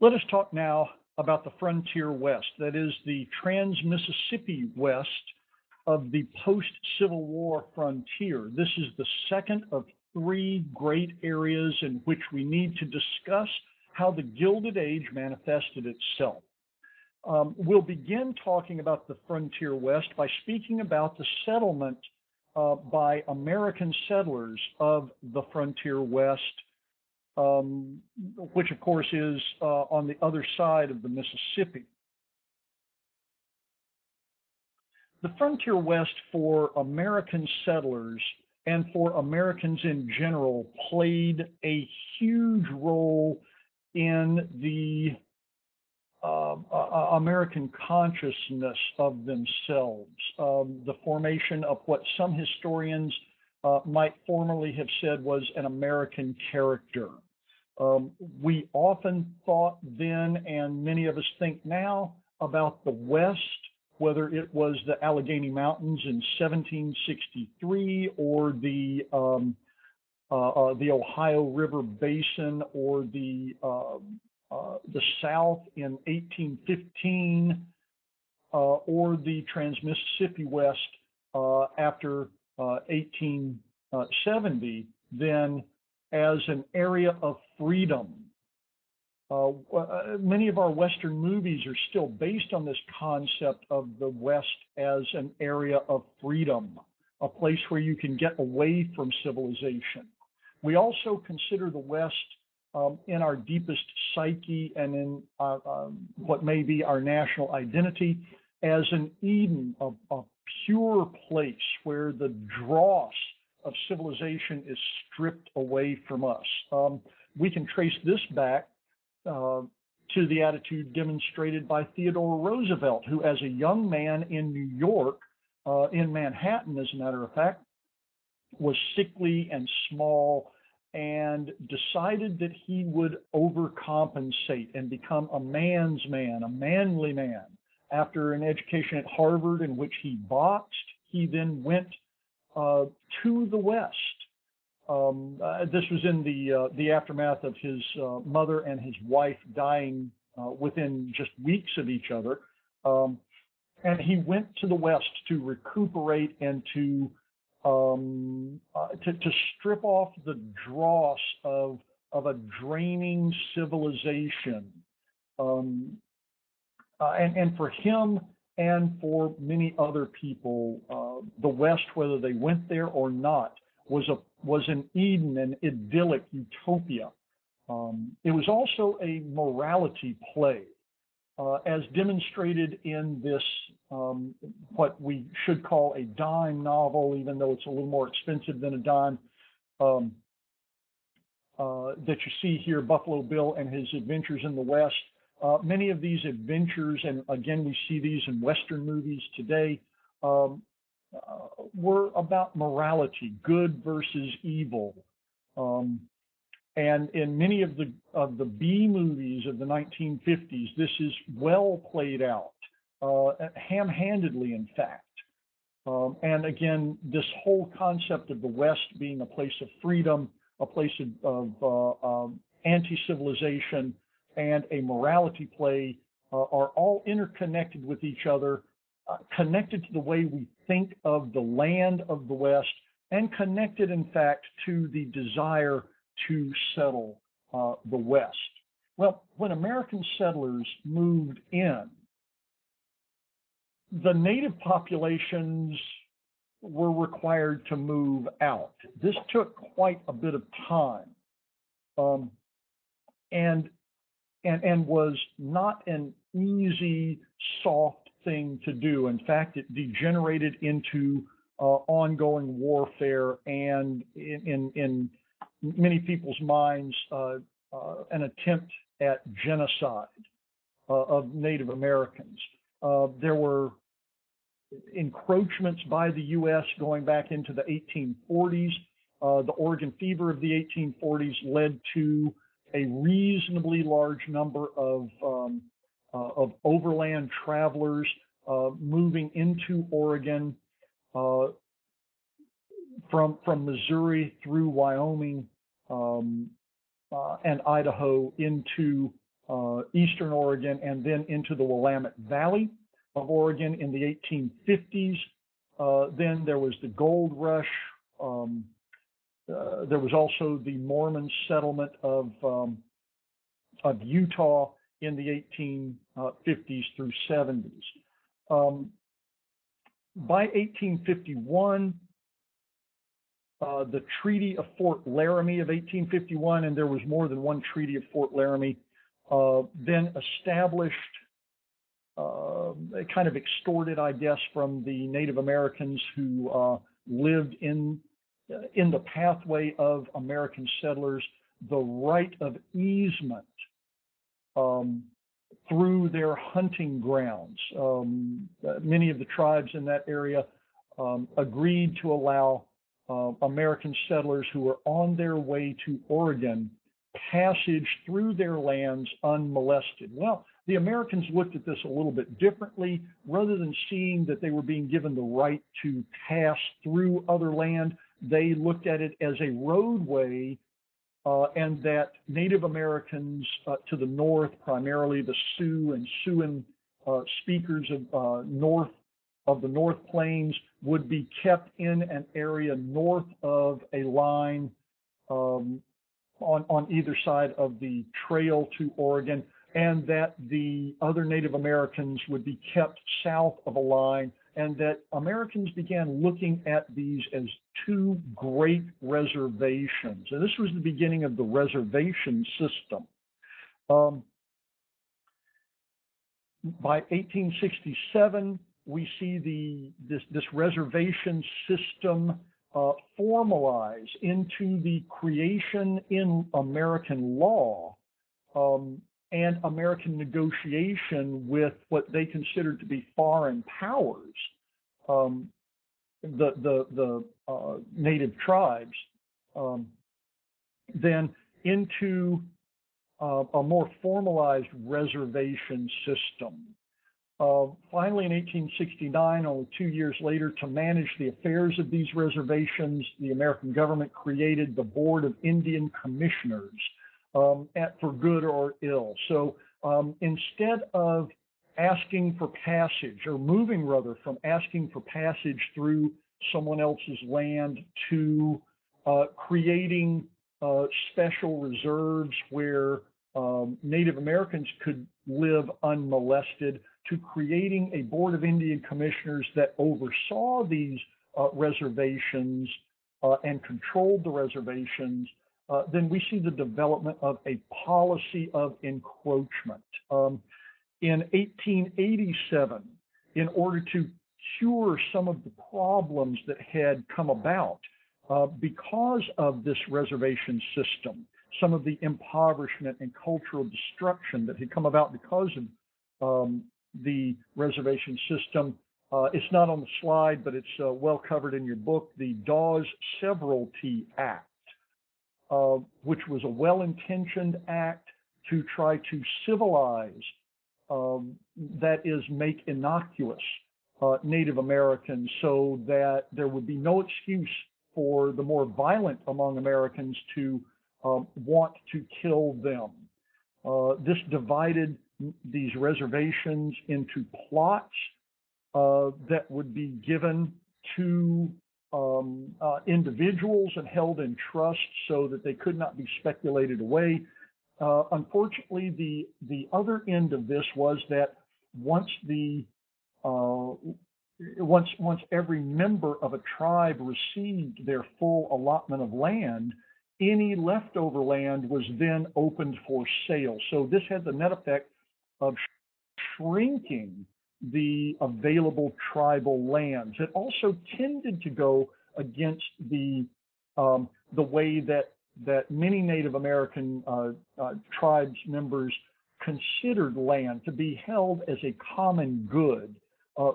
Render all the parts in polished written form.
Let us talk now about the frontier west, that is the trans-Mississippi west of the post-Civil War frontier. This is the second of three great areas in which we need to discuss how the Gilded Age manifested itself. We'll begin talking about the frontier west by speaking about the settlement by American settlers of the frontier west, which of course is on the other side of the Mississippi. The frontier west for American settlers and for Americans in general played a huge role in the American consciousness of themselves, the formation of what some historians might formerly have said was an American character. We often thought then, and many of us think now, about the West, whether it was the Allegheny Mountains in 1763 or the Ohio River Basin or the South in 1815 or the Trans-Mississippi West after 1870, then as an area of freedom. Many of our Western movies are still based on this concept of the West as an area of freedom, a place where you can get away from civilization. We also consider the West in our deepest psyche and in what may be our national identity as an Eden, a pure place where the dross of civilization is stripped away from us. We can trace this back to the attitude demonstrated by Theodore Roosevelt, who as a young man in New York, in Manhattan, as a matter of fact, was sickly and small and decided that he would overcompensate and become a man's man, a manly man. After an education at Harvard in which he boxed, he then went to the West. This was in the aftermath of his mother and his wife dying within just weeks of each other. And he went to the West to recuperate and to strip off the dross of a draining civilization. And for him and for many other people, the West, whether they went there or not, was an Eden, an idyllic utopia. It was also a morality play, as demonstrated in this, what we should call a dime novel, even though it's a little more expensive than a dime, that you see here, Buffalo Bill and His Adventures in the West. Many of these adventures, and again, we see these in Western movies today, were about morality, good versus evil. And in many of the B movies of the 1950s, this is well played out, ham-handedly, in fact. And again, this whole concept of the West being a place of freedom, a place of anti-civilization, and a morality play are all interconnected with each other, connected to the way we think of the land of the West, and connected, in fact, to the desire to settle the West. Well, when American settlers moved in, the native populations were required to move out. This took quite a bit of time, and was not an easy, soft thing to do. In fact, it degenerated into ongoing warfare and, in many people's minds, an attempt at genocide of Native Americans. There were encroachments by the U.S. going back into the 1840s. The Oregon Fever of the 1840s led to a reasonably large number of overland travelers moving into Oregon from Missouri through Wyoming and Idaho into eastern Oregon, and then into the Willamette Valley of Oregon in the 1850s. Then there was the gold rush. There was also the Mormon settlement of Utah in the 1850s through 70s. By 1851, the Treaty of Fort Laramie of 1851, and there was more than one Treaty of Fort Laramie, then established kind of extorted, I guess, from the Native Americans who lived in the pathway of American settlers, the right of easement through their hunting grounds. Many of the tribes in that area agreed to allow American settlers who were on their way to Oregon passage through their lands unmolested. Well, the Americans looked at this a little bit differently. Rather than seeing that they were being given the right to pass through other land, they looked at it as a roadway, and that Native Americans to the north, primarily the Sioux and Siouan speakers of north of the North Plains, would be kept in an area north of a line on either side of the trail to Oregon, and that the other Native Americans would be kept south of a line, and that Americans began looking at these as two great reservations. And this was the beginning of the reservation system. By 1867, we see this reservation system formalize into the creation in American law and American negotiation with what they considered to be foreign powers, the native tribes, then into a more formalized reservation system. Finally, in 1869, only 2 years later, to manage the affairs of these reservations, the American government created the Board of Indian Commissioners, for good or ill. So instead of asking for passage, or moving rather from asking for passage through someone else's land to creating special reserves where Native Americans could live unmolested, to creating a Board of Indian Commissioners that oversaw these reservations and controlled the reservations, then we see the development of a policy of encroachment. In 1887, in order to cure some of the problems that had come about because of this reservation system, some of the impoverishment and cultural destruction that had come about because of the reservation system. It's not on the slide, but it's well covered in your book, the Dawes Severalty Act, which was a well-intentioned act to try to civilize, that is, make innocuous Native Americans, so that there would be no excuse for the more violent among Americans to want to kill them. This divided these reservations into plots that would be given to individuals and held in trust so that they could not be speculated away. Unfortunately, the other end of this was that once every member of a tribe received their full allotment of land, any leftover land was then opened for sale. So this had the net effect of shrinking the available tribal lands. It also tended to go against the way that many Native American tribes members considered land to be held as a common good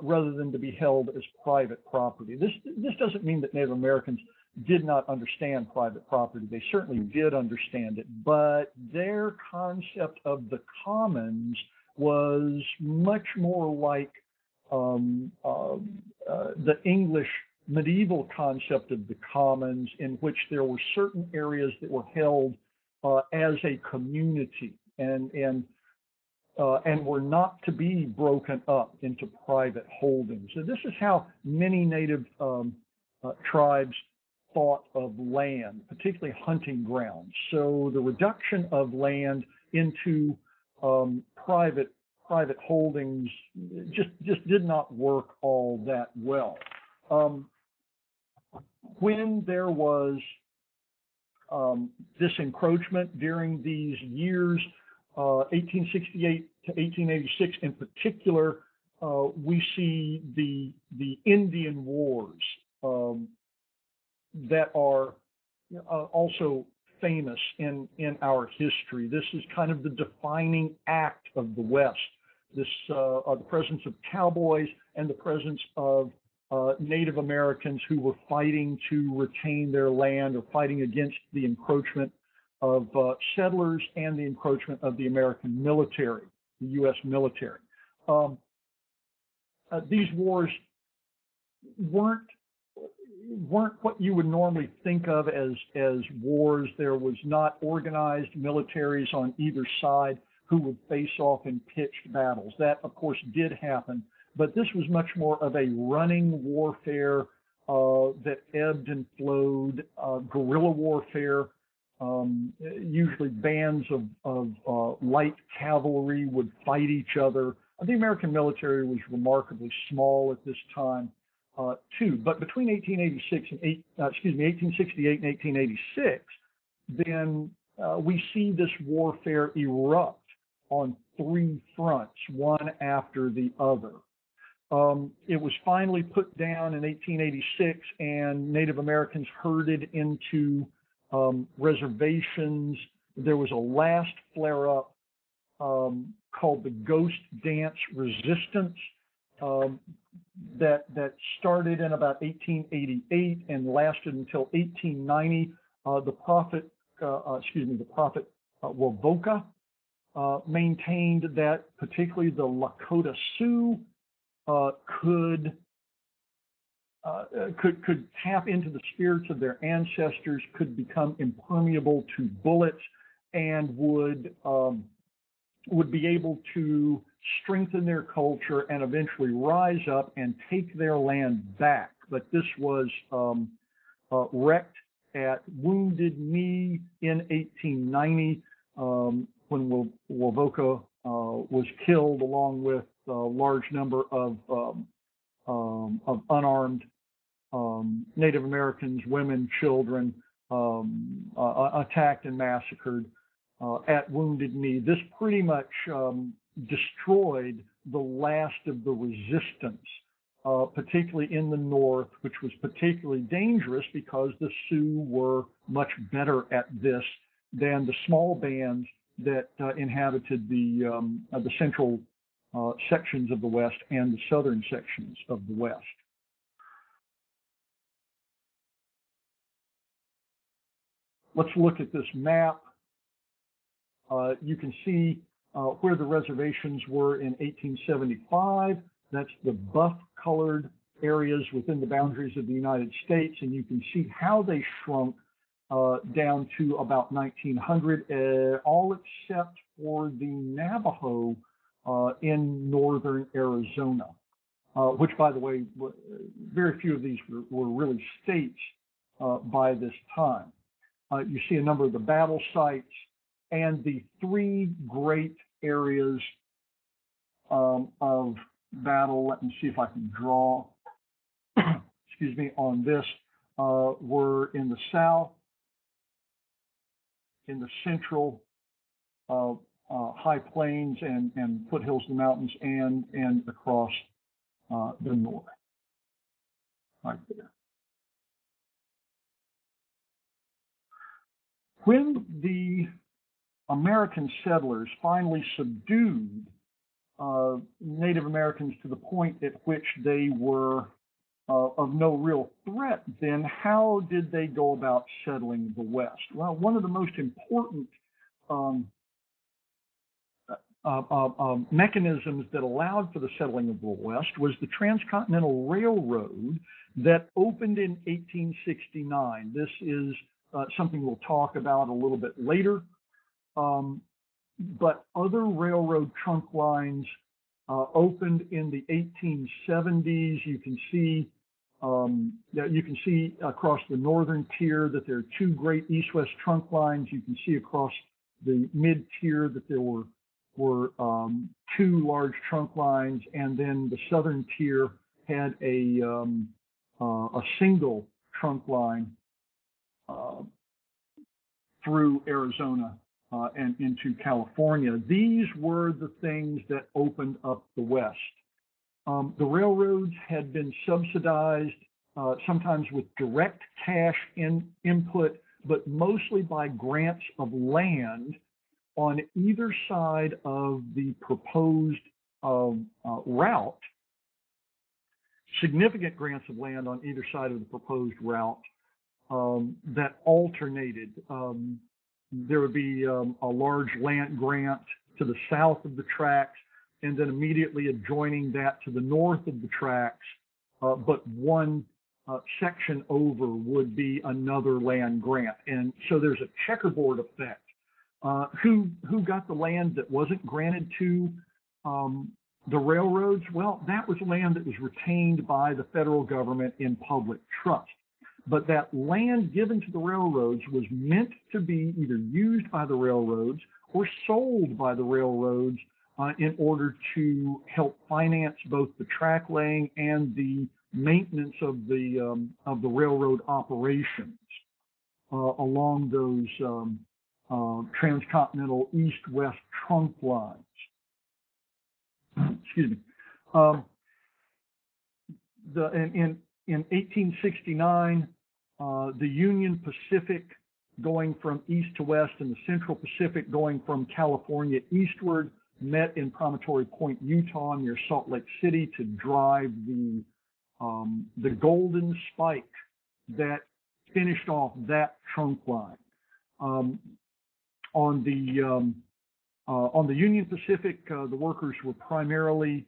rather than to be held as private property. This doesn't mean that Native Americans did not understand private property. They certainly did understand it, but their concept of the commons was much more like the English medieval concept of the commons, in which there were certain areas that were held as a community, and and were not to be broken up into private holdings. So this is how many native tribes thought of land, particularly hunting grounds. So the reduction of land into private holdings just did not work all that well. When there was this encroachment during these years, 1868 to 1886 in particular, we see the Indian Wars that are also famous in our history. This is kind of the defining act of the West. This the presence of cowboys and the presence of Native Americans who were fighting to retain their land or fighting against the encroachment of settlers and the encroachment of the American military, the U.S. military. These wars weren't what you would normally think of as wars. There was not organized militaries on either side who would face off in pitched battles. That, of course, did happen, but this was much more of a running warfare that ebbed and flowed, guerrilla warfare. Usually bands of light cavalry would fight each other. The American military was remarkably small at this time, too. But between 1868 and 1886, then we see this warfare erupt on three fronts, one after the other. It was finally put down in 1886, and Native Americans herded into reservations. There was a last flare-up called the Ghost Dance Resistance that started in about 1888 and lasted until 1890. The prophet Wovoka maintained that particularly the Lakota Sioux could tap into the spirits of their ancestors, could become impermeable to bullets, and would be able to strengthen their culture and eventually rise up and take their land back. But this was wrecked at Wounded Knee in 1890 when Wovoka was killed, along with a large number of unarmed Native Americans, women, children, attacked and massacred at Wounded Knee. This pretty much destroyed the last of the resistance, particularly in the north, which was particularly dangerous because the Sioux were much better at this than the small bands that inhabited the central sections of the West and the southern sections of the West. Let's look at this map. You can see where the reservations were in 1875. That's the buff-colored areas within the boundaries of the United States, and you can see how they shrunk down to about 1900, all except for the Navajo in northern Arizona, which, by the way, very few of these were really states by this time. You see a number of the battle sites and the three great areas of battle. Let me see if I can draw, excuse me, on this, were in the south, in the central high plains and foothills of the mountains, and across the north, right there. When the American settlers finally subdued Native Americans to the point at which they were of no real threat, then how did they go about settling the West? Well, one of the most important mechanisms that allowed for the settling of the West was the Transcontinental Railroad that opened in 1869. This is something we'll talk about a little bit later. but other railroad trunk lines opened in the 1870s. You can see across the northern tier that there are two great east-west trunk lines. You can see across the mid-tier that there were two large trunk lines, and then the southern tier had a single trunk line through Arizona and into California. These were the things that opened up the West. The railroads had been subsidized, sometimes with direct cash input, but mostly by grants of land on either side of the proposed route, significant grants of land on either side of the proposed route that alternated. There would be a large land grant to the south of the tracks, and then immediately adjoining that to the north of the tracks, but one section over would be another land grant. And so there's a checkerboard effect. Who got the land that wasn't granted to the railroads? Well, that was land that was retained by the federal government in public trust. But that land given to the railroads was meant to be either used by the railroads or sold by the railroads in order to help finance both the track laying and the maintenance of the railroad operations along those transcontinental east-west trunk lines. Excuse me. In 1869, the Union Pacific going from east to west and the Central Pacific going from California eastward met in Promontory Point, Utah, near Salt Lake City to drive the golden spike that finished off that trunk line. On the Union Pacific, the workers were primarily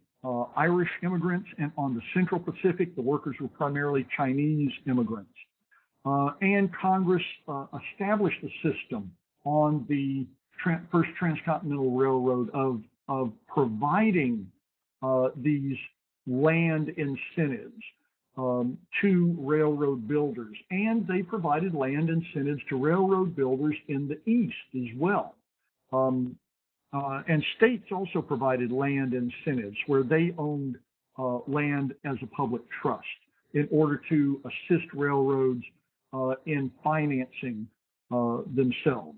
Irish immigrants, and on the Central Pacific, the workers were primarily Chinese immigrants. And Congress established a system on the first transcontinental railroad of providing these land incentives to railroad builders, and they provided land incentives to railroad builders in the East as well. And states also provided land incentives where they owned land as a public trust in order to assist railroads in financing themselves.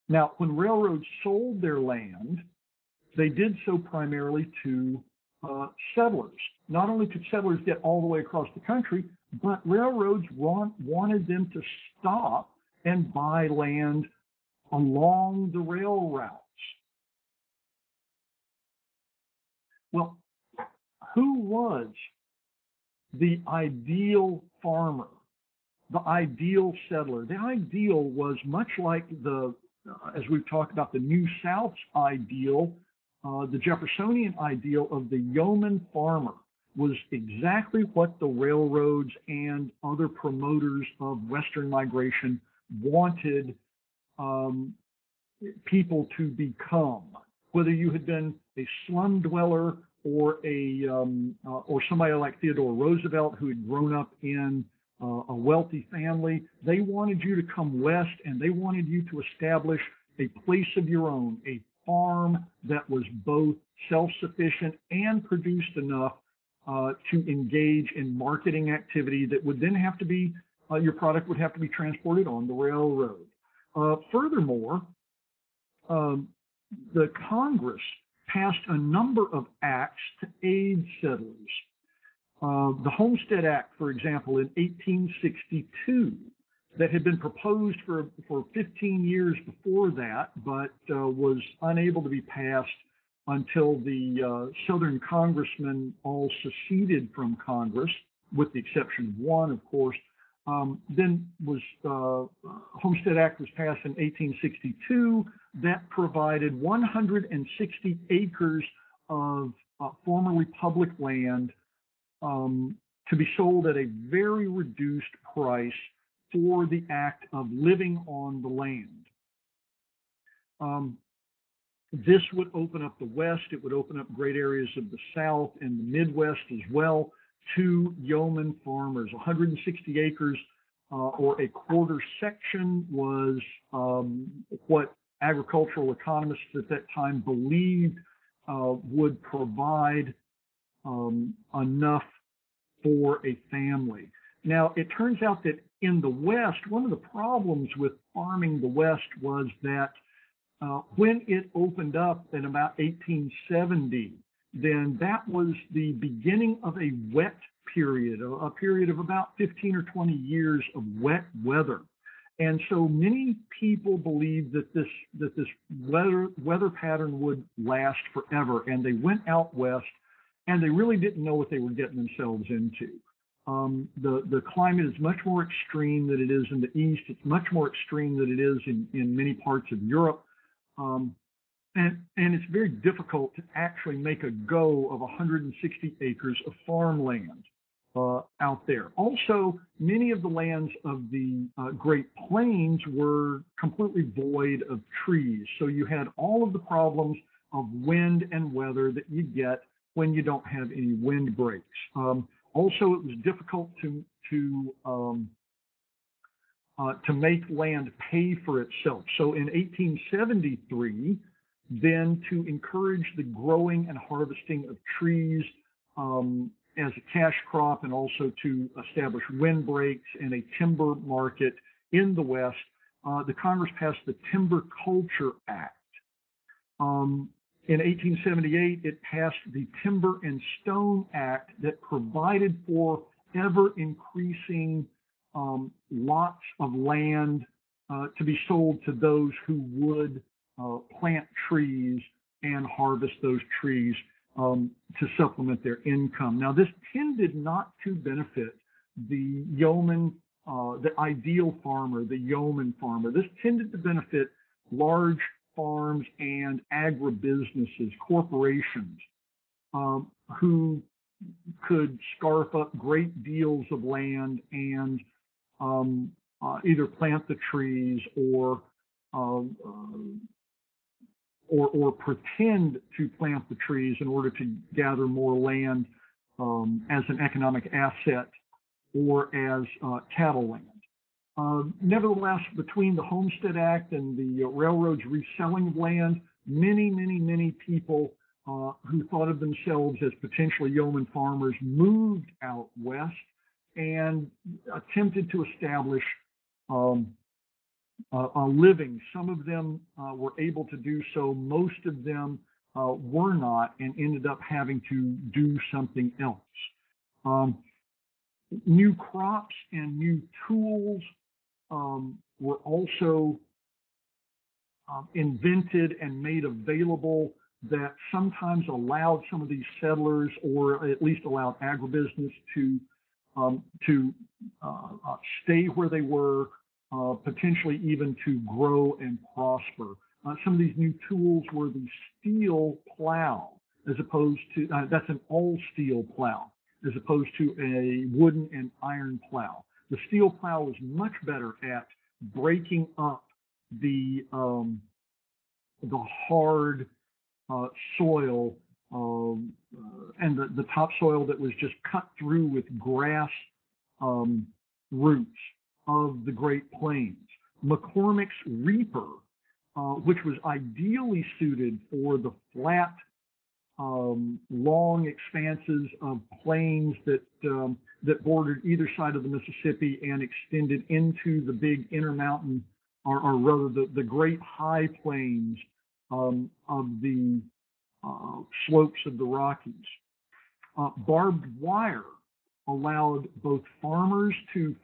Now, when railroads sold their land, they did so primarily to settlers. Not only could settlers get all the way across the country, but railroads wanted them to stop and buy land along the rail routes. Well, who was the ideal farmer, the ideal settler? The ideal was much like as we've talked about, the New South's ideal, the Jeffersonian ideal of the yeoman farmer was exactly what the railroads and other promoters of Western migration wanted people to become. Whether you had been a slum dweller or or somebody like Theodore Roosevelt who had grown up in a wealthy family, they wanted you to come west and they wanted you to establish a place of your own, a farm that was both self-sufficient and produced enough to engage in marketing activity that would then have to be, your product would have to be transported on the railroad. Furthermore, the Congress passed a number of acts to aid settlers. The Homestead Act, for example, in 1862, that had been proposed for 15 years before that, but was unable to be passed until the Southern congressmen all seceded from Congress, with the exception of one, of course. Then Homestead Act was passed in 1862 that provided 160 acres of formerly public land to be sold at a very reduced price for the act of living on the land. This would open up the West. It would open up great areas of the South and the Midwest as well to yeoman farmers. 160 acres or a quarter section was what agricultural economists at that time believed would provide enough for a family. Now, it turns out that in the West, one of the problems with farming the West was that when it opened up in about 1870, then that was the beginning of a wet period, a period of about 15 or 20 years of wet weather. And so many people believed that this weather pattern would last forever, and they went out west, and they really didn't know what they were getting themselves into. The climate is much more extreme than it is in the East. It's much more extreme than it is in many parts of Europe. And it's very difficult to actually make a go of 160 acres of farmland out there. Also, many of the lands of the Great Plains were completely void of trees. So you had all of the problems of wind and weather that you get when you don't have any windbreaks. Also, it was difficult to make land pay for itself. So in 1873, then to encourage the growing and harvesting of trees as a cash crop, and also to establish windbreaks and a timber market in the West, the Congress passed the Timber Culture Act. In 1878, it passed the Timber and Stone Act that provided for ever increasing lots of land to be sold to those who would plant trees and harvest those trees to supplement their income. Now, this tended not to benefit the yeoman, the ideal farmer, the yeoman farmer. This tended to benefit large farms and agribusinesses, corporations, who could scarf up great deals of land and either plant the trees or pretend to plant the trees in order to gather more land as an economic asset or as cattle land. Nevertheless, between the Homestead Act and the railroad's reselling of land, many people who thought of themselves as potentially yeoman farmers moved out west and attempted to establish a living. Some of them were able to do so. Most of them were not, and ended up having to do something else. New crops and new tools were also invented and made available that sometimes allowed some of these settlers, or at least allowed agribusiness to stay where they were, potentially even to grow and prosper. Some of these new tools were the steel plow, as opposed to, that's an all-steel plow, as opposed to a wooden and iron plow. The steel plow was much better at breaking up the hard soil and the topsoil that was just cut through with grass roots of the Great Plains. McCormick's reaper, which was ideally suited for the flat, long expanses of plains that bordered either side of the Mississippi and extended into the big intermountain, or rather the great high plains of the slopes of the Rockies. Barbed wire allowed both farmers to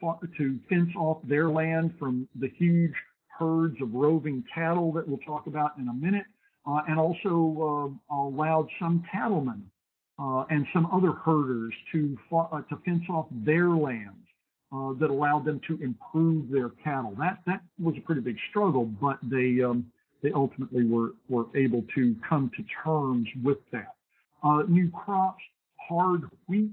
fence off their land from the huge herds of roving cattle that we'll talk about in a minute, and also allowed some cattlemen and some other herders to fence off their lands that allowed them to improve their cattle. That was a pretty big struggle, but they ultimately were able to come to terms with that. New crops, hard wheat,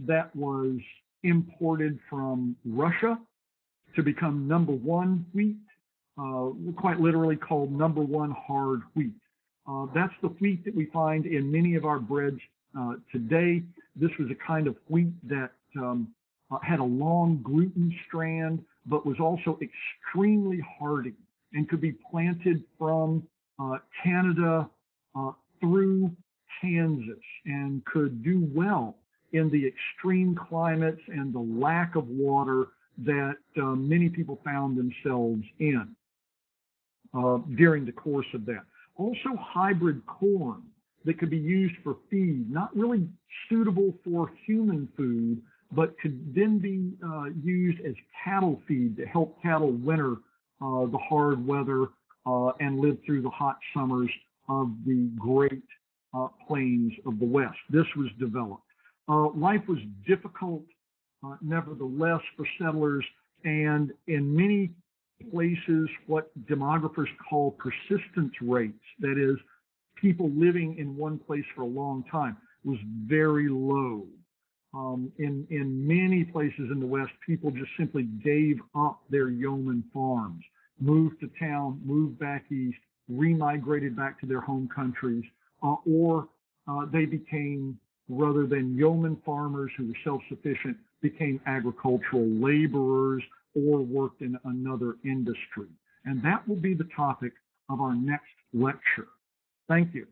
that was imported from Russia to become #1 wheat. quite literally called number one hard wheat. That's the wheat that we find in many of our breads today. This was a kind of wheat that had a long gluten strand, but was also extremely hardy and could be planted from Canada through Kansas and could do well in the extreme climates and the lack of water that many people found themselves in during the course of that. Also hybrid corn that could be used for feed, not really suitable for human food, but could then be used as cattle feed to help cattle winter the hard weather and live through the hot summers of the great plains of the West. This was developed. Life was difficult, nevertheless, for settlers, and in many places, what demographers call persistence rates, that is, people living in one place for a long time, was very low. In many places in the West, people just simply gave up their yeoman farms, moved to town, moved back east, remigrated back to their home countries, or they became, rather than yeoman farmers who were self-sufficient, became agricultural laborers or worked in another industry. And that will be the topic of our next lecture. Thank you.